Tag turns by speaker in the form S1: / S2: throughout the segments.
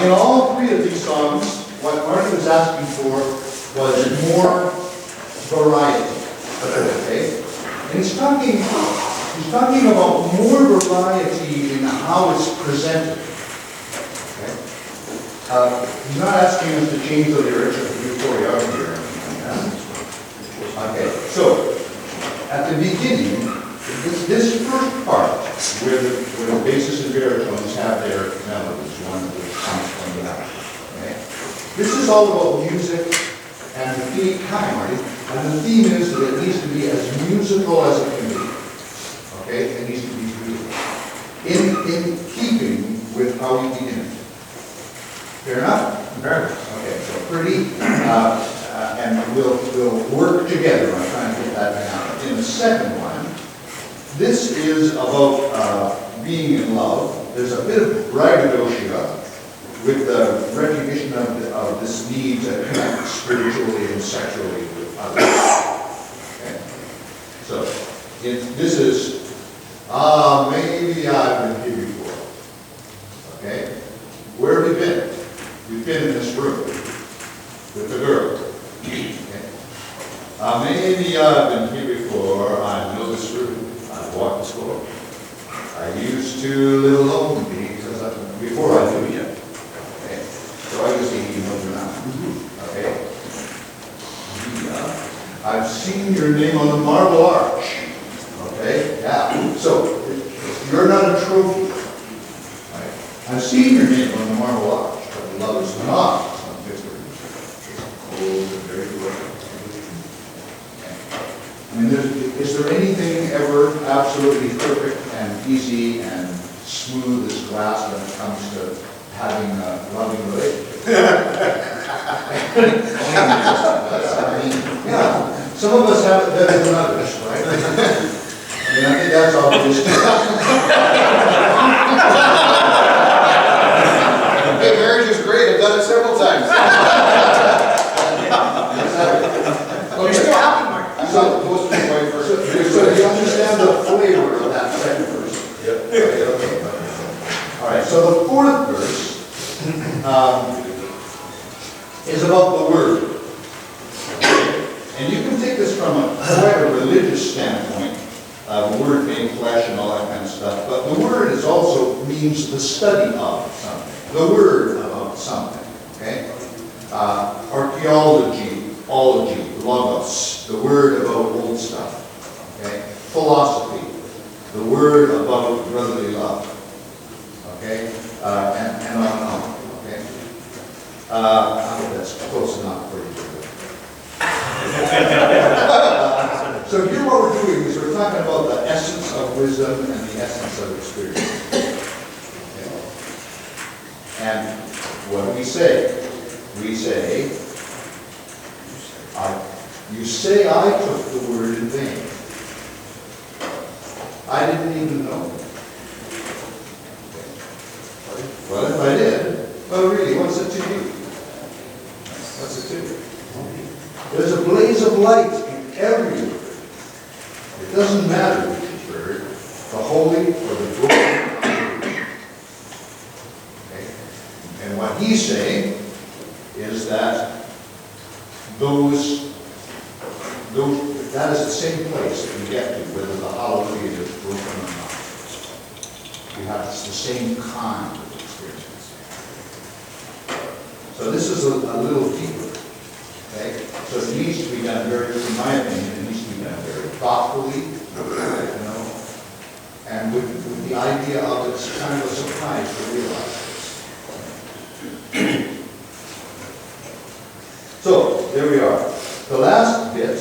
S1: in all three of these songs, what Marty was asking for was more variety. Okay? And he's talking about more variety in how it's presented. Okay? He's not asking us to change the lyrics of the choreography or anything like that. Okay, so at the beginning, this first part, where the basses and baritones have their melodies, one which comes from the other. Okay? This is all about music and the theme, and the theme is that it needs to be as musical as it can be. Okay? It needs to be beautiful. In keeping with how we begin it. Fair enough?
S2: Fair enough.
S1: Okay, so pretty, and we'll work together on trying to get that down. In the second one, this is about being in love. There's a bit of braggadocio with the recognition of this need to connect spiritually and sexually with others. Okay? So, this is, maybe I've been here before. Okay? Where have we been? We've been in this room with the girl. Okay? Maybe I've been here before. I know this room. I've walked this floor. I used to live alone because before I knew yet. Okay? So I was thinking, you know, okay? Yeah. I've seen your name on the Marble Arch. Okay? Yeah. So you're not a trophy. Right? I've seen your name on the Marble Arch, but love is not some Pittsburgh. It's cold and very good. I mean, is there anything ever absolutely perfect and easy and smooth as glass when it comes to having a loving relationship? I mean, yeah, some of us have it better than others, right? I mean, I think that's obvious.
S3: Hey, marriage is great. I've done it several times.
S1: Exactly.
S2: You're still happy, Mark.
S3: So
S1: you understand the flavor of that second verse?
S3: Yep.
S1: Okay. All right, so the fourth verse is about the Word. And you can take this from quite a religious standpoint, the Word made flesh and all that kind of stuff, but the Word is also means the study of something, the Word about something, okay? Archaeology, ology, logos, the Word about old stuff, okay? Philosophy, the Word about brotherly love, okay? And on and on, okay? I hope that's close enough for you. So here what we're doing is we're talking about the essence of wisdom and the essence of experience. Okay? And what do we say? We say, you say I took the word in vain. I didn't even know. Okay. Well, if I did, well really, what's it to you? What's it to you? There's a blaze of light in every word. It doesn't matter which is heard, the holy or the broken. Okay? And what he's saying is that that is the same place that we get to, whether the hallelujah is broken or not. We have the same kind of experience. So this is a little deeper. Okay? So it needs to be done very, in my opinion, it needs to be done very thoughtfully, you know, and with the idea of it's kind of a surprise to realize this. So, there we are. The last bit,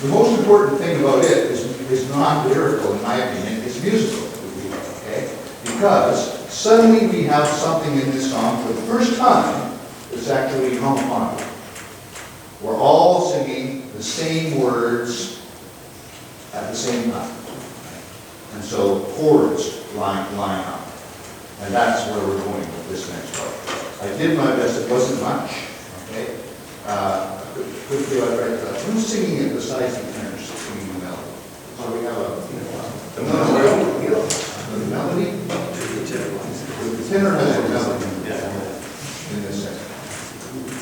S1: the most important thing about it is non-lyrical, in my opinion, it's musical, okay? Because suddenly we have something in this song for the first time that's actually homophonic. We're all singing the same words at the same time. And so chords line up. And that's where we're going with this next part. I did my best, it wasn't much. Okay? Quickly, I read that. Who's singing it besides the tenors singing the melody? So we have the melody. The tenor has a melody.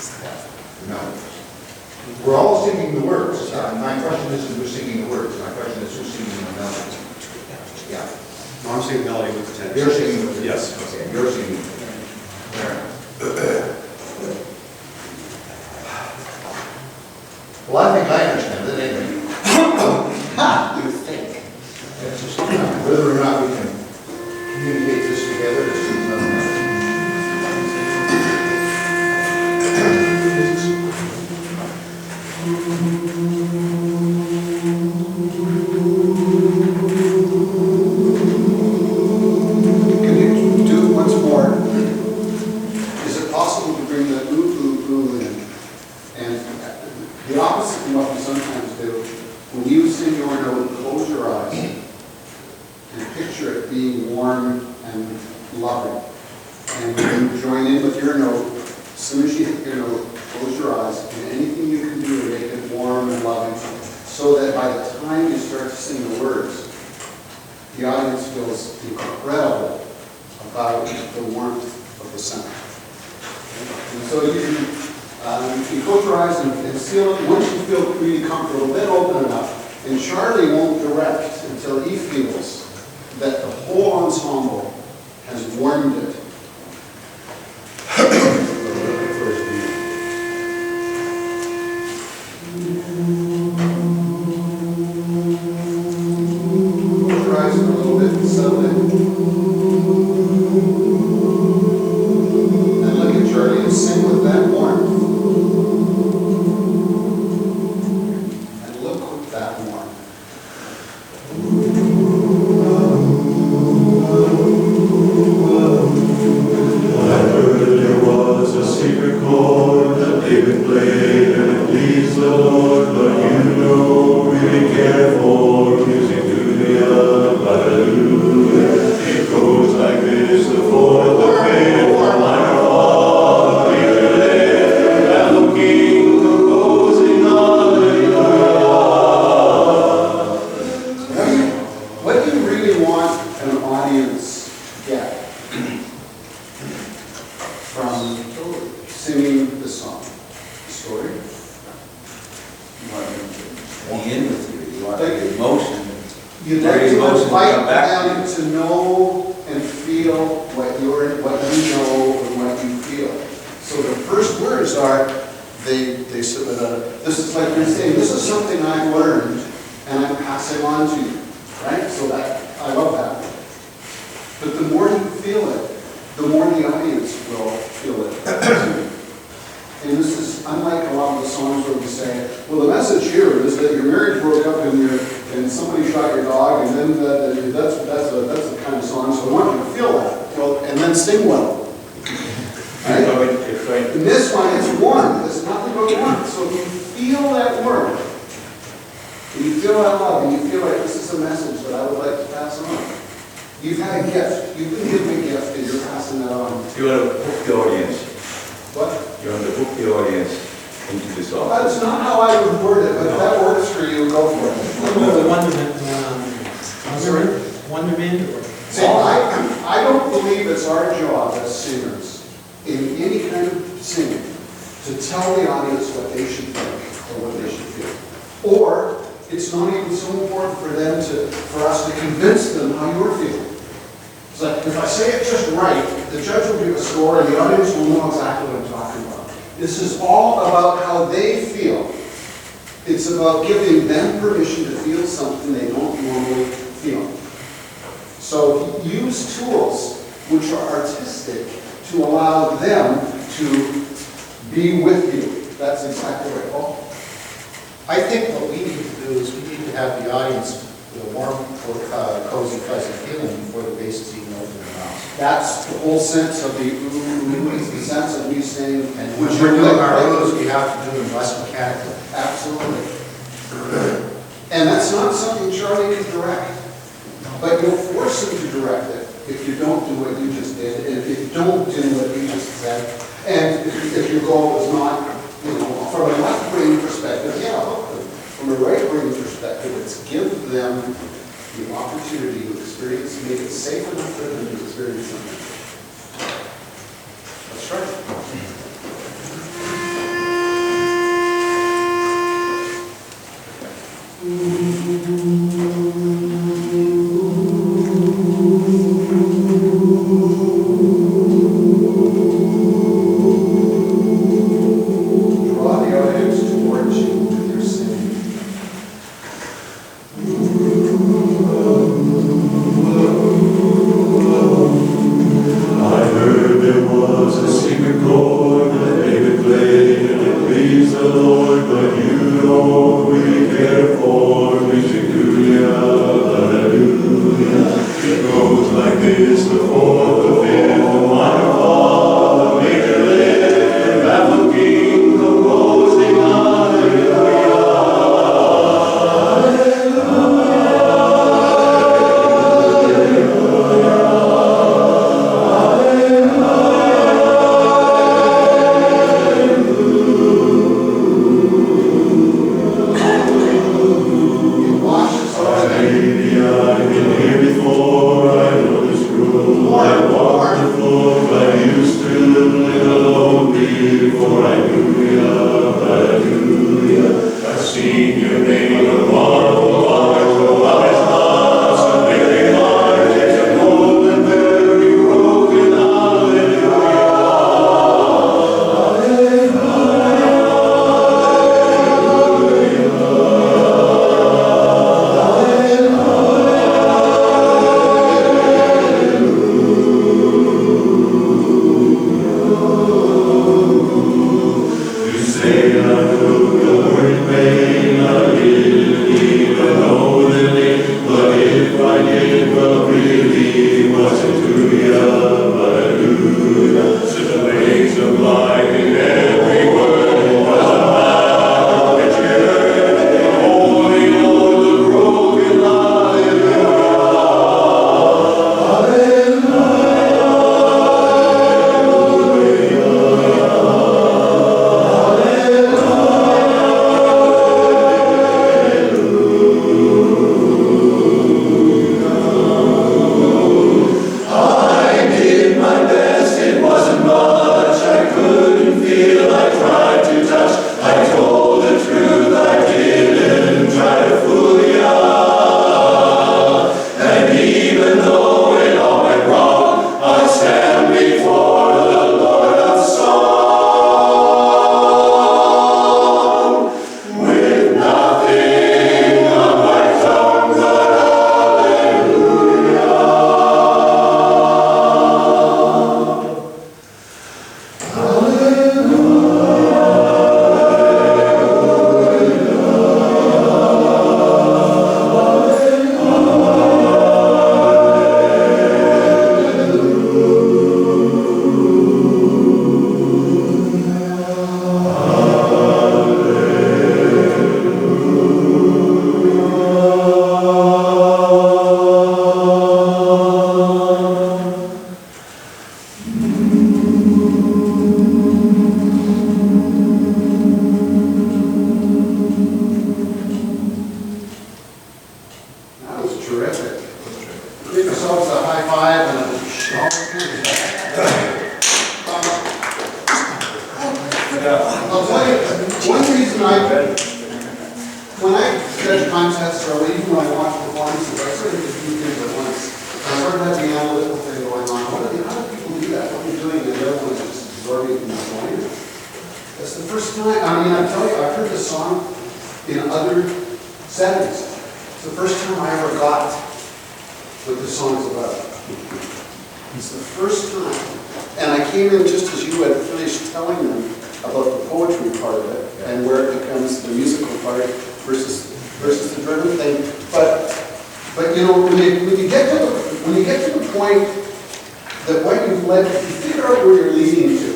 S1: The melodies. We're all singing the words. My question isn't who's singing the words. My question is who's singing the melody. Yeah.
S2: No, I'm singing melody with the tenor.
S1: You're singing with it?
S2: Yes.
S1: Okay, you're singing. Fair enough. Well, I think I understand it anyway.
S3: You think?
S1: It's just, whether or not we can communicate this together is another matter.
S3: Can you do it once more? Is it possible to bring the ooh in? And the opposite of what we sometimes do, when you sing your note, close your eyes and picture it being warm and loving. And when you join in with your note, as soon as you hit your note, close your eyes, and anything you can do to make it warm and loving, so that by the time you start to sing the words, the audience feels incredible about the warmth of the sound. And so you can close your eyes and seal it. Once you feel really comfortable, then open it up. And Charlie won't direct until he feels that the whole ensemble has warmed it. Close your eyes for a little bit and settle in. And look at Charlie and sing with that warmth. And look with that warmth.
S4: I heard there was a secret chord that David played and it pleased the Lord, but you don't really care for music, do ya? Hallelujah. It goes like this, the fourth, the fifth, the minor fall, major lift, and the king composing hallelujah.
S3: What do you really want an audience to get from singing the song? The story?
S5: You want them to be in with you, you want
S3: Like-
S5: the emotion.
S3: You'd
S5: Very
S3: like to
S5: emotional,
S3: invite
S5: come back to
S3: them to know and feel what you know and what you feel. So the first words are, they submit this is like you're saying, this is something I've learned and I'm passing on to you, right? So that, I love that. But the more you feel it, the more the audience will feel it. And this is unlike a lot of the songs where we say, well, the message here is that your marriage broke up and somebody shot your dog, and then that's the kind of song. So I want you to feel that, well, and then sing well. Right? In this one, it's warm. It's nothing but warmth. So if you feel that warmth, and you feel that love, and you feel like this is a message that I would like to pass on, you've had a gift. You've been given a gift, and you're passing that on.
S5: You want to hook the audience.
S3: What?
S5: You want to hook the audience into the song.
S3: That's not how I would word it, but if that works for you, go for it.
S6: The Wonderment, Wonderment, or?
S3: See, I don't believe it's our job as singers, in any kind of singing, to tell the audience what they should think or what they should feel. Or, it's not even so important for us to convince them how you're feeling. It's like, if I say it just right, the judge will give a score and the audience will know exactly what I'm talking about. This is all about how they feel. It's about giving them permission to feel something they don't normally feel. So use tools which are artistic to allow them to be with you. That's exactly right, Paul.
S7: I think what we need to do is we need to have the audience with a warm, cozy, fuzzy feeling before the bass is even open their mouth.
S3: That's the whole sense of the ooh, it's the sense of me saying,
S7: And
S3: would
S7: when
S3: you
S7: we're doing our
S3: like
S7: oohs, we have to do them less mechanically.
S3: Absolutely. And that's not something Charlie can direct, but you'll force him to direct it if you don't do what you just did, and if you don't do what you just said, and if your goal is not, from a left brain perspective, yeah, hook them. From a right brain perspective, it's give them the opportunity to experience, make it safe enough for them to experience something. Let's try it. One reason when I judge contests or even when I watch performances, I sort of do two things at once. I sort of have the analytical thing going on. How do people do that? What are you doing? And the other one's just absorbing and enjoying it. That's the first time, I mean, I tell you, I've heard this song in other settings. It's the first time I ever got what this song's about. It's the first time. And I came in just as you had finished telling them about the poetry part of it and where it becomes the musical part versus the driven thing. But you know, when you get to the point that what you've led, you figure out where you're leading to.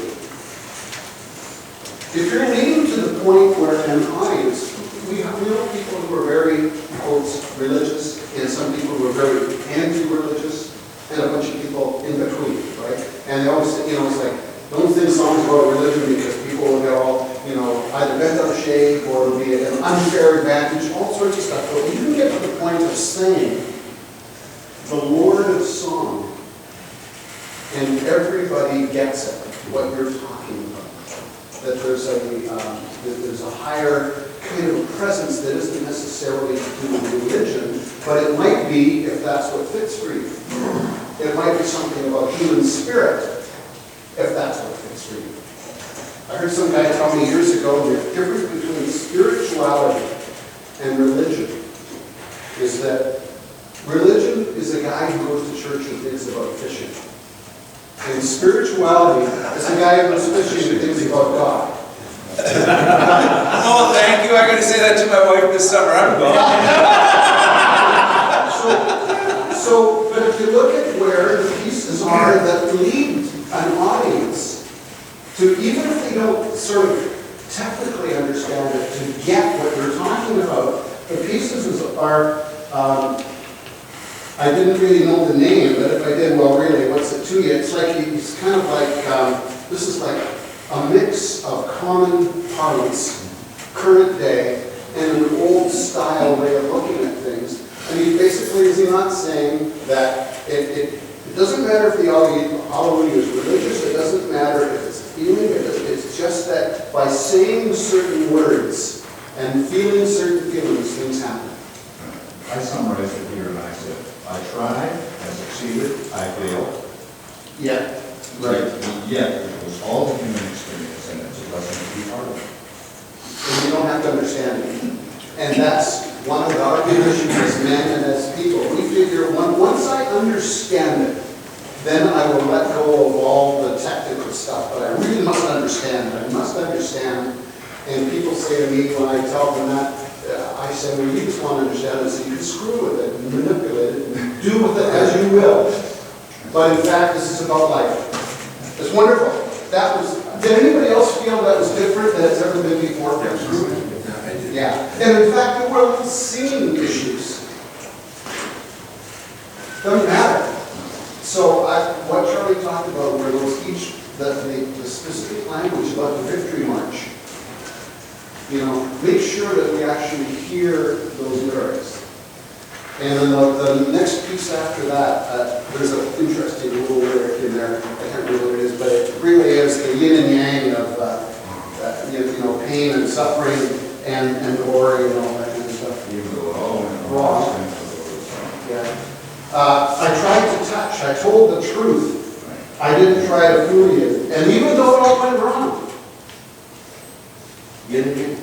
S3: If you're leading to the point where an audience, we know people who are very, quote, religious, and some people who are very anti-religious, and a bunch of people in between, right? And they always say, you know, it's like, don't sing songs about religion because people will get all, you know, either bent out of shape or it'll be an unfair advantage, all sorts of stuff. But when you get to the point of saying, the Lord of Song, and everybody gets it, what you're talking about. That there's a higher kind of presence that isn't necessarily to do with religion, but it might be, if that's what fits for you. It might be something about human spirit, if that's what fits for you. I heard some guy tell me years ago the difference between spirituality and religion is that religion is a guy who goes to church and thinks about fishing. And spirituality is a guy who goes fishing and thinks about God.
S5: Oh, thank you. I got to say that to my wife this summer. I'm
S3: But if you look at where the pieces are that lead an audience to, even if they don't sort of technically understand it, to get what you're talking about, the pieces are, I didn't really know the name, but if I did, well, really, what's it to you? It's like, it's kind of like, this is like a mix of common parlance, current day, and an old style way of looking at things. And he basically is not saying that it doesn't matter if the Hallelujah is religious, it doesn't matter if it's a feeling, it's just that by saying certain words and feeling certain feelings, things happen.
S1: I summarized it here and I said, I tried, I succeeded, I failed.
S3: Yeah.
S1: Yet, it was all the human experience and it's a blessing to be part of it.
S3: And you don't have to understand it. And that's one of our issues as men and as people. We figure once I understand it, then I will let go of all the technical stuff. But I really must understand it. I must understand. And people say to me when I tell them that, I say, well, you just want to understand it so you can screw with it and manipulate it and do with it as you will. But in fact, this is about life. It's wonderful. Did anybody else feel that was different than it's ever been before? Yeah. And in fact, there were singing issues. Doesn't matter. So what Charlie talked about were those the specific language about the victory march. You know, make sure that we actually hear those lyrics. And then the next piece after that, there's an interesting little lyric in there. I can't remember what it is, but it really is the yin and yang of you know, pain and suffering and glory and all that kind of stuff.
S1: Even though all
S3: Wrong. Yeah. I tried to touch. I told the truth. I didn't try to fool you. And even though it all went wrong, yin and yang.